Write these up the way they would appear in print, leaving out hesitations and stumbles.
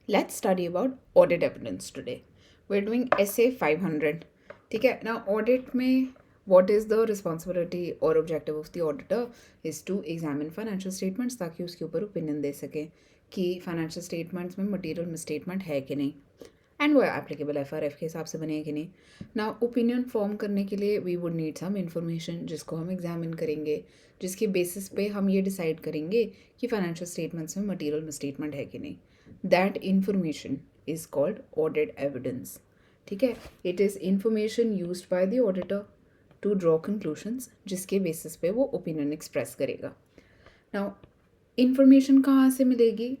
Let's study about audit evidence today. We're doing essay 500. ठीक है ना. Audit में what is the responsibility or objective of the auditor is to examine financial statements ताकि उसके ऊपर opinion दे सके कि financial statements में material misstatement है कि नहीं एंड वो एप्लीकेबल FRF के हिसाब से बने हैं कि नहीं. ना ओपिनियन फॉर्म करने के लिए we would need some information जिसको हम एग्जामिन करेंगे, जिसके बेसिस पे हम ये डिसाइड करेंगे कि फाइनेंशियल स्टेटमेंट्स में मटेरियल मिसस्टेटमेंट है कि नहीं. That information is called audit evidence. ठीक है. It is information used by the auditor to draw conclusions जिसके बेसिस पे वो ओपिनियन एक्सप्रेस करेगा. नाउ इन्फॉर्मेशन कहाँ से मिलेगी?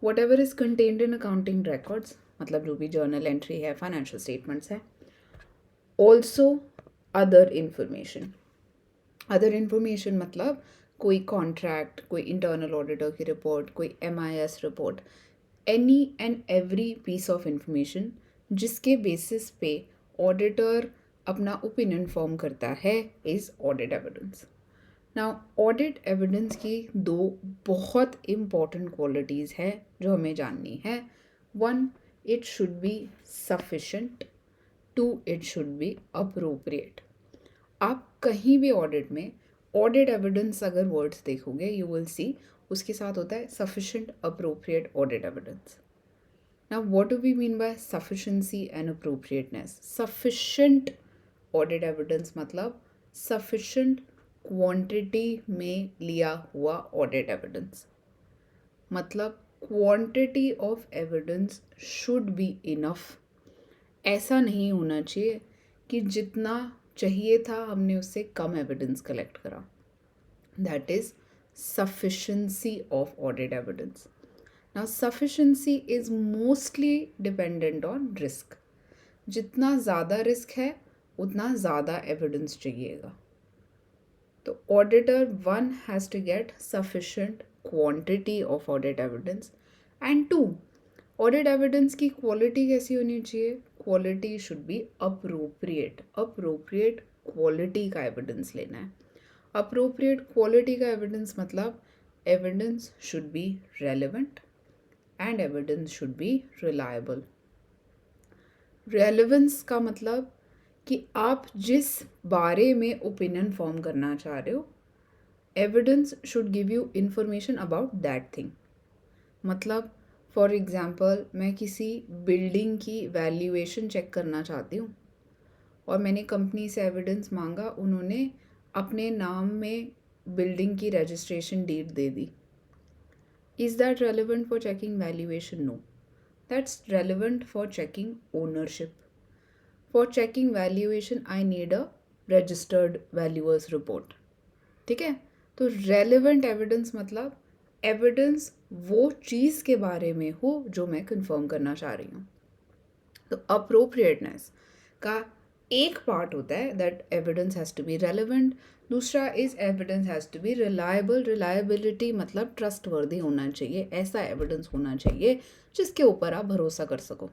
Whatever is contained in accounting records, मतलब जो भी जर्नल एंट्री है, फाइनेंशियल स्टेटमेंट्स है. ऑल्सो अदर इन्फॉर्मेशन मतलब कोई कॉन्ट्रैक्ट, कोई इंटरनल ऑडिटर की रिपोर्ट, कोई MIS report, any and every piece of information जिसके बेसिस पे ऑडिटर अपना ओपिनियन फॉर्म करता है is audit evidence. Now audit evidence की दो बहुत इम्पॉर्टेंट क्वालिटीज़ है जो हमें जाननी है. One, it should be sufficient. Two, it should be appropriate. आप कहीं भी ऑडिट में ऑडिट एविडेंस अगर वर्ड्स देखोगे यू विल सी उसके साथ होता है sufficient, appropriate audit evidence. Now what do we mean by sufficiency and appropriateness? Sufficient audit evidence मतलब sufficient क्वांटिटी में लिया हुआ ऑडिट एविडेंस. मतलब quantity of evidence should be enough. ऐसा नहीं होना चाहिए कि जितना चाहिए था हमने उससे कम एविडेंस कलेक्ट करा. That is sufficiency of audit evidence. Now sufficiency is mostly dependent on risk. जितना ज़्यादा रिस्क है उतना ज़्यादा एविडेंस चाहिएगा. तो auditor one has to get sufficient quantity of audit evidence. And two, audit evidence की quality कैसी होनी चाहिए? Quality should be appropriate. Appropriate quality का एविडेंस लेना है. अप्रोप्रिएट क्वालिटी का एविडेंस मतलब evidence should be relevant and evidence should B reliable. Relevance का मतलब कि आप जिस बारे में ओपिनियन फॉर्म करना चाह रहे हो, evidence should give you information about that thing. मतलब फॉर एग्ज़ाम्पल मैं किसी बिल्डिंग की वैल्यूएशन चेक करना चाहती हूँ और मैंने कंपनी से एविडेंस मांगा, उन्होंने अपने नाम में बिल्डिंग की रजिस्ट्रेशन डीड दे दी. Is that relevant for checking valuation? No. That's relevant for checking ownership. For checking valuation I need a registered valuer's report. ठीक है. तो रेलिवेंट एविडेंस मतलब एविडेंस वो चीज़ के बारे में हो जो मैं कंफर्म करना चाह रही हूँ. तो अप्रोप्रिएटनेस का एक पार्ट होता है that evidence has to be relevant. दूसरा is evidence has to be reliable. Reliability मतलब ट्रस्टवर्दी होना चाहिए. ऐसा एविडेंस होना चाहिए जिसके ऊपर आप भरोसा कर सको.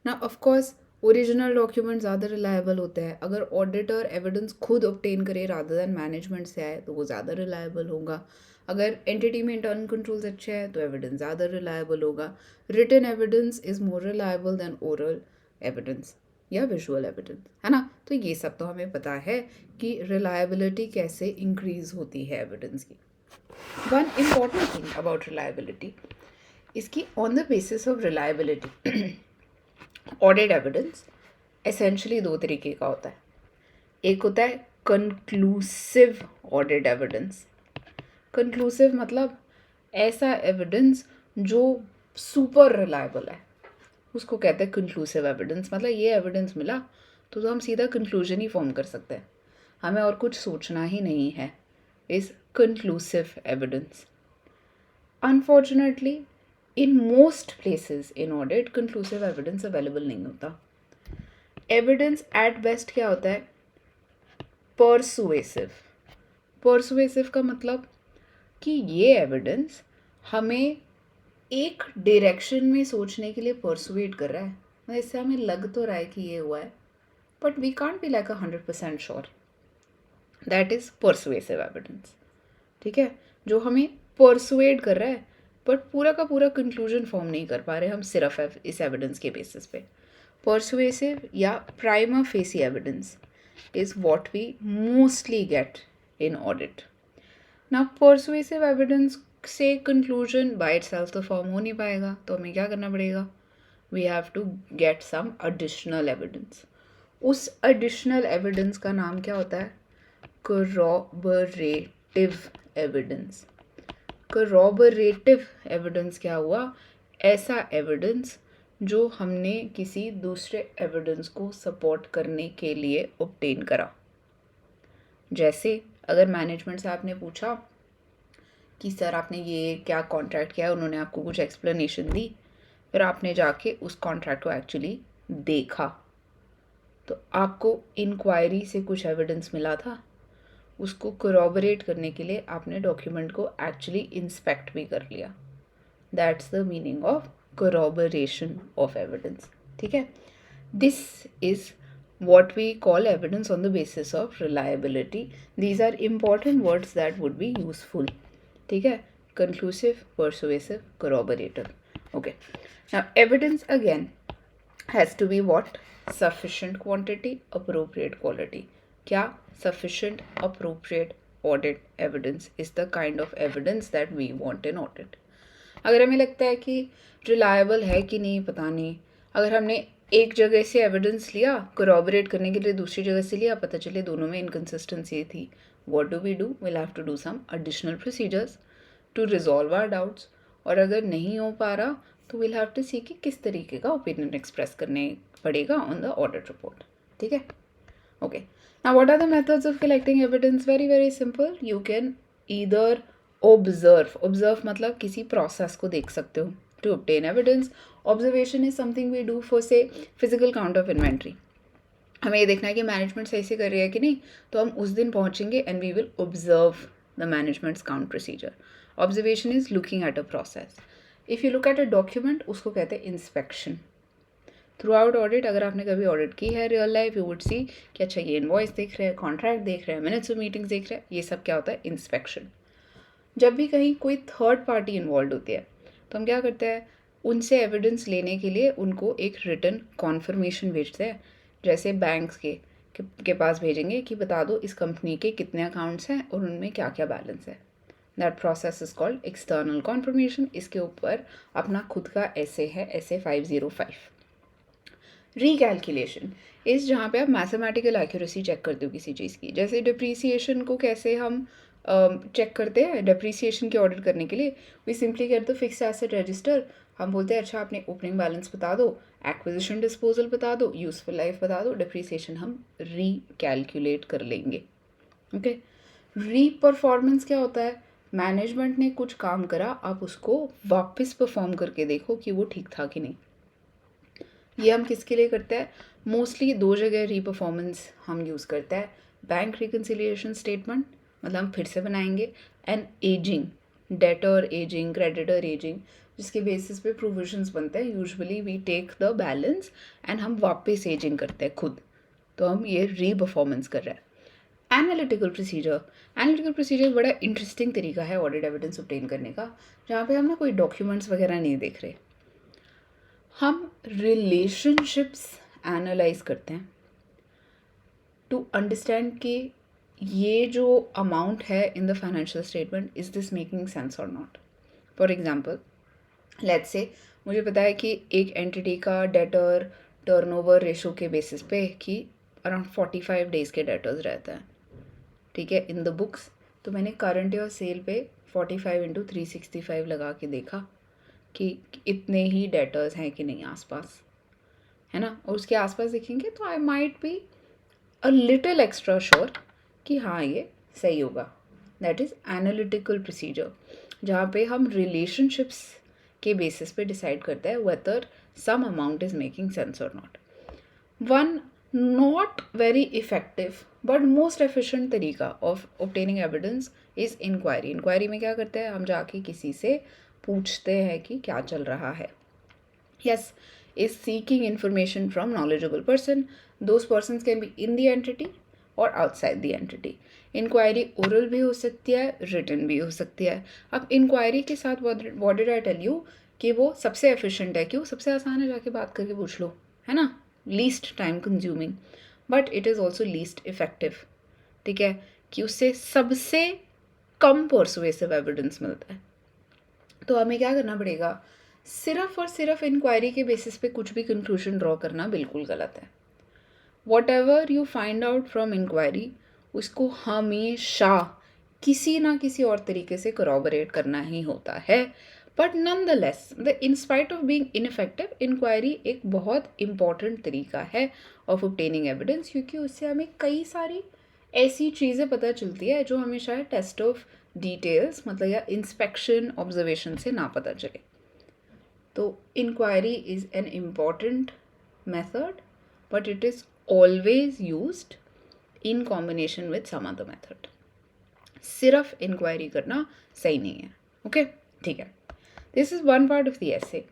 ना ऑफकोर्स ओरिजिनल डॉक्यूमेंट ज़्यादा रिलायबल होते हैं. अगर ऑडिटर एविडेंस खुद ऑब्टेन करे रादर देन मैनेजमेंट से आए तो वो ज़्यादा रिलायबल होगा. अगर एंटिटी में इंटरनल कंट्रोल्स अच्छे हैं तो एविडेंस ज़्यादा रिलायबल होगा. Written evidence is more reliable than oral evidence या विजुअल एविडेंस, है ना. तो ये सब तो हमें पता है कि रिलायबिलिटी कैसे इंक्रीज होती है एविडेंस की. One important thing about reliability इसकी on the basis of reliability audit evidence essentially दो तरीके का होता है. एक होता है कंक्लूसिव ऑडिट एविडेंस. कंक्लूसिव मतलब ऐसा एविडेंस जो सुपर रिलायबल है, उसको कहते हैं कंक्लूसिव एविडेंस. मतलब ये एविडेंस मिला तो हम सीधा कंक्लूजन ही फॉर्म कर सकते हैं, हमें और कुछ सोचना ही नहीं है. Is conclusive evidence. Unfortunately in most places in audit conclusive evidence available नहीं होता. एविडेंस एट बेस्ट क्या होता है? परसुएसिव. परसुएसिव का मतलब कि ये एविडेंस हमें एक डायरेक्शन में सोचने के लिए परसुएट कर रहा है. मतलब इससे हमें लग तो रहा है कि ये हुआ है but we can't be like 100% sure. That is persuasive evidence. ठीक है. जो हमें परसुएट कर रहा है बट पूरा का पूरा कंक्लूजन फॉर्म नहीं कर पा रहे हम सिर्फ इस एविडेंस के बेसिस पे. Persuasive या prima facie evidence is what we mostly get in audit. Now, persuasive evidence से conclusion by itself तो form हो नहीं पाएगा, तो हमें क्या करना पड़ेगा? We have to get some additional evidence. उस additional evidence का नाम क्या होता है? Corroborative evidence. Corroborative evidence क्या हुआ? ऐसा evidence जो हमने किसी दूसरे एविडेंस को सपोर्ट करने के लिए ऑब्टेन करा. जैसे अगर मैनेजमेंट से आपने पूछा कि सर आपने ये क्या कॉन्ट्रैक्ट किया है, उन्होंने आपको कुछ एक्सप्लेनेशन दी, फिर आपने जाके उस कॉन्ट्रैक्ट को एक्चुअली देखा, तो आपको इंक्वायरी से कुछ एविडेंस मिला था, उसको कोरोबोरेट करने के लिए आपने डॉक्यूमेंट को एक्चुअली इंस्पेक्ट भी कर लिया. That's the meaning of corroboration of evidence. ठीक है, this is what we call evidence on the basis of reliability. These are important words that would be useful. ठीक है, conclusive, persuasive, corroborative. Okay, now evidence again has to be what? Sufficient quantity, appropriate quality. क्या? Sufficient, appropriate audit evidence is the kind of evidence that we want in audit. अगर हमें लगता है कि reliable है कि नहीं पता नहीं, अगर हमने एक जगह से एविडेंस लिया कोरोबोरेट करने के लिए, दूसरी जगह से लिया, पता चले दोनों में इनकन्सिस्टेंसी थी, what do we do? Will have to do some additional procedures to resolve our doubts. और अगर नहीं हो पा रहा तो विल हैव टू सी कि किस तरीके का ओपिनियन एक्सप्रेस करने पड़ेगा ऑन द ऑडिट रिपोर्ट. ठीक है, okay. Now what are the methods of collecting evidence? Very very simple. You can either observe मतलब किसी प्रोसेस को देख सकते हो to obtain evidence. Observation is something we do for say physical count of inventory. हमें ये देखना है कि मैनेजमेंट सही से कर रही है कि नहीं, तो हम उस दिन पहुंचेंगे and we will observe the management's count procedure. Observation is looking at a process. If you look at a document, उसको कहते हैं इंस्पेक्शन. थ्रू आउट ऑडिट, अगर आपने कभी ऑडिट की है real life, you would see कि अच्छा ये इनवॉइस देख रहे हैं, कॉन्ट्रैक्ट देख रहे हैं, मिनट्स ऑफ मीटिंग्स देख रहे हैं, ये सब क्या होता है? इंस्पेक्शन. जब भी कहीं कोई थर्ड पार्टी इन्वॉल्व होती है तो हम क्या करते हैं? उनसे एविडेंस लेने के लिए उनको एक रिटन कॉन्फर्मेशन भेजते हैं. जैसे बैंक्स के पास भेजेंगे कि बता दो इस कंपनी के कितने अकाउंट्स हैं और उनमें क्या क्या बैलेंस है. That process is called external conformation. इसके ऊपर अपना खुद का ऐसे है, ऐसे 505. रिकैलकुलेशन इस जहाँ पे आप मैथमेटिकल एक्यूरेसी चेक करते हो किसी चीज़ की. जैसे डिप्रीसिएशन को कैसे हम चेक करते हैं डिप्रीसिएशन की ऑडिट करने के लिए? We simply get the fixed asset register. हम बोलते हैं अच्छा आपने ओपनिंग बैलेंस बता दो, एक्विजिशन डिस्पोजल बता दो, यूजफुल लाइफ बता दो, डिप्रीसिएशन हम रिकैलकुलेट कर लेंगे. ओके. री परफॉर्मेंस क्या होता है? मैनेजमेंट ने कुछ काम करा, आप उसको वापस परफॉर्म करके देखो कि वो ठीक था कि नहीं. ये हम किसके लिए करते हैं? मोस्टली दो जगह री परफॉर्मेंस हम यूज़ करते हैं. बैंक रिकन्सिलिएशन स्टेटमेंट, मतलब हम फिर से बनाएंगे, and ageing, debtor ageing, creditor ageing, जिसके बेसिस पे प्रोविजंस बनते हैं. Usually we take the balance and हम वापस एजिंग करते हैं खुद, तो हम ये री परफॉर्मेंस कर रहे हैं. एनालिटिकल प्रोसीजर बड़ा इंटरेस्टिंग तरीका है ऑडिट एविडेंस ऑब्टेन करने का, जहाँ पे हम ना कोई डॉक्यूमेंट्स वगैरह नहीं देख रहे, हम रिलेशनशिप्स एनालाइज करते हैं टू अंडरस्टैंड कि ये जो अमाउंट है in the financial statement, is this making sense और not. For example, let's say मुझे पता है कि एक एंटिटी का डेटर टर्नओवर रेशो के बेसिस पे कि अराउंड 45 डेज़ के डेटर्स रहते हैं. ठीक है, इन द बुक्स. तो मैंने करंट ईयर सेल पे 45 इंटू 365 लगा के देखा कि इतने ही डेटर्स हैं कि नहीं आसपास, है ना. और उसके आसपास देखेंगे तो I might be a little extra sure कि हाँ ये सही होगा. दैट इज़ एनालिटिकल प्रोसीजर, जहाँ पे हम रिलेशनशिप्स के बेसिस पे डिसाइड करते हैं whether some amount is making sense और not. One not very effective but most efficient तरीका of obtaining evidence is inquiry. Inquiry में क्या करते हैं? हम जाके किसी से पूछते हैं कि क्या चल रहा है. Yes, is seeking information from knowledgeable person. Those persons can be in the entity और outside the entity. Inquiry oral भी हो सकती है, रिटन भी हो सकती है। अब इंक्वायरी के साथ what did I tell you कि वो सबसे एफिशिएंट है। क्यों? सबसे आसान है, जाके बात करके पूछ लो, है ना, least time consuming, but it is also least effective. ठीक है, कि उससे सबसे कम परसुएसिव एविडेंस मिलता है। तो हमें क्या करना पड़ेगा? सिर्फ और सिर्फ इंक्वायरी के बेसिस पे कुछ भी कंक्लूजन ड्रॉ करना बिल्कुल गलत है। Whatever you find out from inquiry, उसको हमेशा किसी ना किसी और तरीके से corroborate करना ही होता है। But nonetheless, in spite of being ineffective, inquiry एक बहुत इंपॉर्टेंट तरीका है ऑफ obtaining एविडेंस, क्योंकि उससे हमें कई सारी ऐसी चीज़ें पता चलती है जो हमें शायद टेस्ट ऑफ डिटेल्स मतलब या इंस्पेक्शन ऑब्जर्वेशन से ना पता चले। तो inquiry is an important method, but it is always used in combination with some other method. सिर्फ इंक्वायरी करना सही नहीं है। ओके, ठीक है, this is one part of the essay.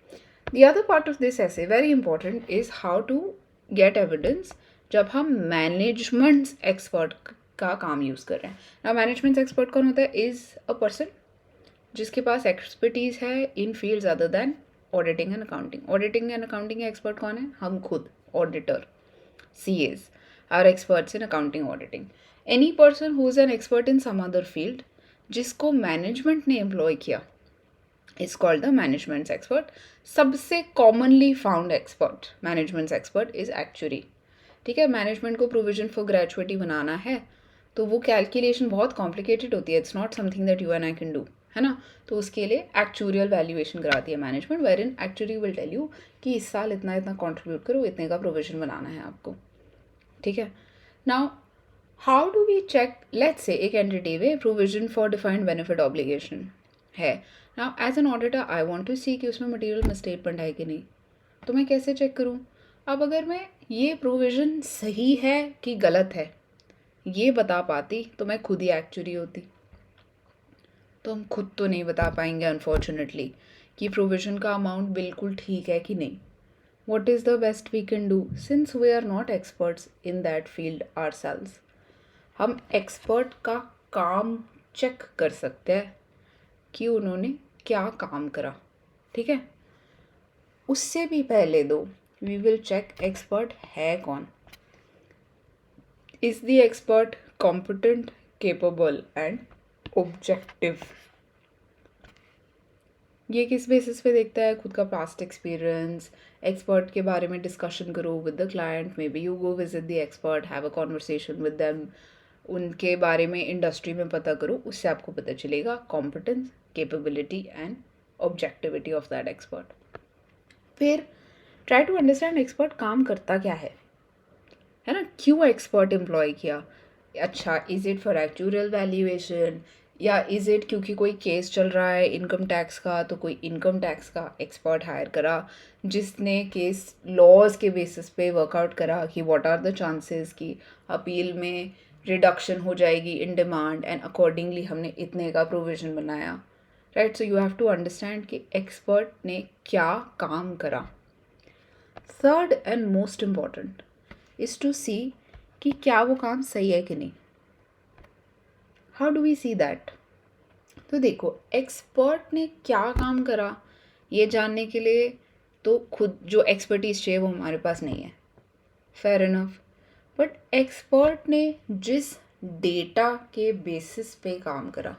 The other part of this essay, very important, is how to get evidence जब हम management expert का काम यूज़ कर रहे हैं। ना मैनेजमेंट एक्सपर्ट कौन होता है? इज़ अ पर्सन जिसके पास एक्सपर्टीज़ है in fields other than auditing and accounting. Auditing and accounting के एक्सपर्ट कौन है? हम खुद, auditor, CAs are experts in accounting auditing. Any person who is an expert in some other field जिसको management ने एम्प्लॉय किया is called the management expert. सबसे commonly found expert management expert is actuary. ठीक है, management को provision for gratuity बनाना है तो वो कैलकुलेशन बहुत कॉम्प्लिकेटेड होती है। It's not something that you and I can do, है ना। तो उसके लिए एक्चुरियल वैल्यूएशन कराती है management, wherein actuary will tell you कि इस साल इतना इतना कॉन्ट्रीब्यूट करो, इतने का प्रोविजन बनाना है आपको। ठीक है, now how do we check? Let's say एक एंटिटी में provision for defined benefit obligation है। Now as an auditor I want to see कि उसमें मटेरियल मिसस्टेटमेंट है कि नहीं, तो मैं कैसे चेक करूं? अब अगर मैं ये प्रोविज़न सही है कि गलत है ये बता पाती तो मैं खुद ही एक्चुअली होती। तो हम खुद तो नहीं बता पाएंगे अनफॉर्चुनेटली कि प्रोविज़न का अमाउंट बिल्कुल ठीक है कि नहीं। What is the best we can do since we are not experts in that field ourselves? हम एक्सपर्ट का काम चेक कर सकते हैं कि उन्होंने क्या काम करा। ठीक है, उससे भी पहले दो वी विल चेक एक्सपर्ट है कौन। Is the expert competent, capable and objective? ये किस बेसिस पे देखता है? खुद का पास्ट एक्सपीरियंस। एक्सपर्ट के बारे में डिस्कशन करो with the client, may be you go visit the expert, have a conversation with them, उनके बारे में इंडस्ट्री में पता करो, उससे आपको पता चलेगा competence, capability and objectivity of that expert. फिर ट्राई टू अंडरस्टैंड एक्सपर्ट काम करता क्या है ना, क्यों एक्सपर्ट एम्प्लॉय किया। अच्छा, is it for actual valuation या इज़ इट क्योंकि कोई केस चल रहा है इनकम टैक्स का, तो कोई इनकम टैक्स का एक्सपर्ट हायर करा जिसने केस लॉज के बेसिस पे वर्कआउट करा कि व्हाट आर द चांसेस कि अपील में रिडक्शन हो जाएगी इन डिमांड एंड अकॉर्डिंगली हमने इतने का प्रोविज़न बनाया। Right, so you have to understand कि एक्सपर्ट ने क्या काम करा। Third and most important is to see कि क्या वो काम सही है कि नहीं। How do we see that? तो देखो, एक्सपर्ट ने क्या काम करा ये जानने के लिए तो खुद जो एक्सपर्टीज चाहिए वो हमारे पास नहीं है, फेयर इनफ। बट एक्सपर्ट ने जिस डेटा के बेसिस पे काम करा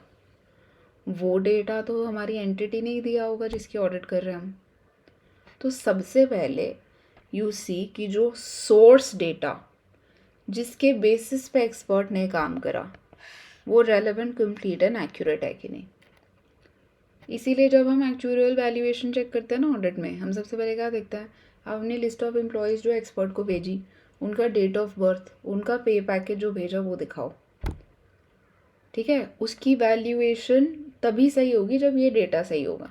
वो डेटा तो हमारी एंटिटी नहीं दिया होगा जिसकी ऑडिट कर रहे हैं हम। तो सबसे पहले यू सी कि जो सोर्स डेटा जिसके बेसिस पे एक्सपर्ट ने काम करा वो रेलेवेंट, कंप्लीट एंड एक्यूरेट है कि नहीं। इसीलिए जब हम एक्चुअल वैल्यूएशन चेक करते हैं ना ऑडिट में, हम सबसे पहले क्या देखते हैं? आपने लिस्ट ऑफ एम्प्लॉयज़ जो एक्सपर्ट को भेजी, उनका डेट ऑफ बर्थ, उनका पे पैकेज जो भेजा वो दिखाओ। ठीक है, उसकी वैल्यूएशन तभी सही होगी जब ये डेटा सही होगा।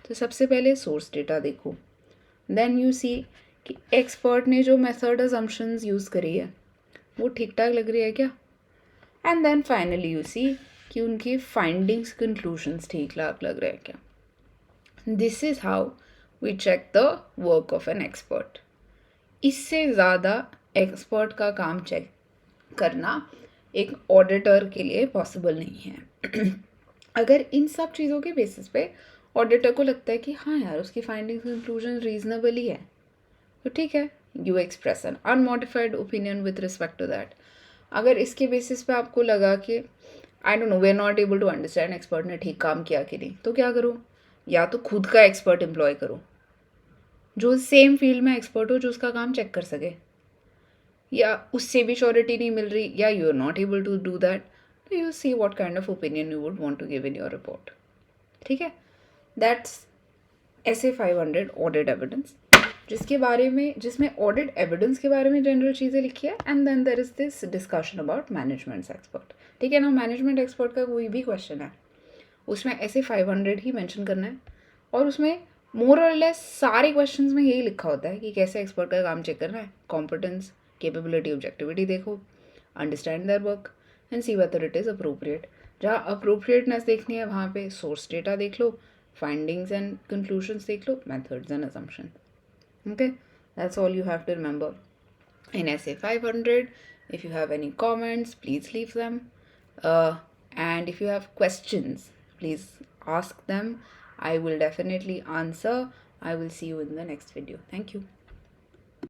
तो सबसे पहले सोर्स डेटा देखो, देन यू सी कि एक्सपर्ट ने जो मेथड असम्पशंस यूज़ करी है वो ठीक ठाक लग रही है क्या, and then finally you see कि उनकी फाइंडिंग्स, कंक्लूजन्स ठीक लग रहे हैं क्या। This is how we check the work of an expert. इससे ज़्यादा एक्सपर्ट का काम चेक करना एक ऑडिटर के लिए पॉसिबल नहीं है। अगर इन सब चीज़ों के बेसिस पे ऑडिटर को लगता है कि हाँ यार उसकी फाइंडिंग्स कंक्लूजन रीजनेबल ही है, तो ठीक है, you express an unmodified opinion with respect to that. अगर इसके बेसिस पे आपको लगा कि I don't know, we are not able to understand expert ने ठीक काम किया कि नहीं, तो क्या करो, या तो खुद का एक्सपर्ट एम्प्लॉय करो जो सेम फील्ड में एक्सपर्ट हो, जो उसका काम चेक कर सके, या उससे भी श्योरिटी नहीं मिल रही, या you are not able to do that, तो you see what kind of opinion you would want to give in your report. ठीक है, दैट्स ऐसे 500 ऑडिट एविडेंस जिसके बारे में, जिसमें ऑडिट एविडेंस के बारे में जनरल चीज़ें लिखी है, and then there is this discussion about management expert. ठीक है ना, मैनेजमेंट एक्सपर्ट का कोई भी क्वेश्चन है उसमें ऐसे 500 ही मेंशन करना है, और उसमें मोर और लेस सारे क्वेश्चंस में यही लिखा होता है कि कैसे एक्सपर्ट का काम चेक करना है, कॉम्पिटेंस, कैपेबिलिटी, ऑब्जेक्टिविटी देखो, understand their work and see whether it is appropriate. जहाँ अप्रोप्रिएटनेस देखनी है वहाँ पे सोर्स डेटा देख लो, फाइंडिंग्स एंड कंक्लूजन्स देख लो, methods and assumption. Okay, that's all you have to remember in essay 500. If you have any comments, please leave them, and if you have questions, please ask them. I will definitely answer. I will see you in the next video. Thank you.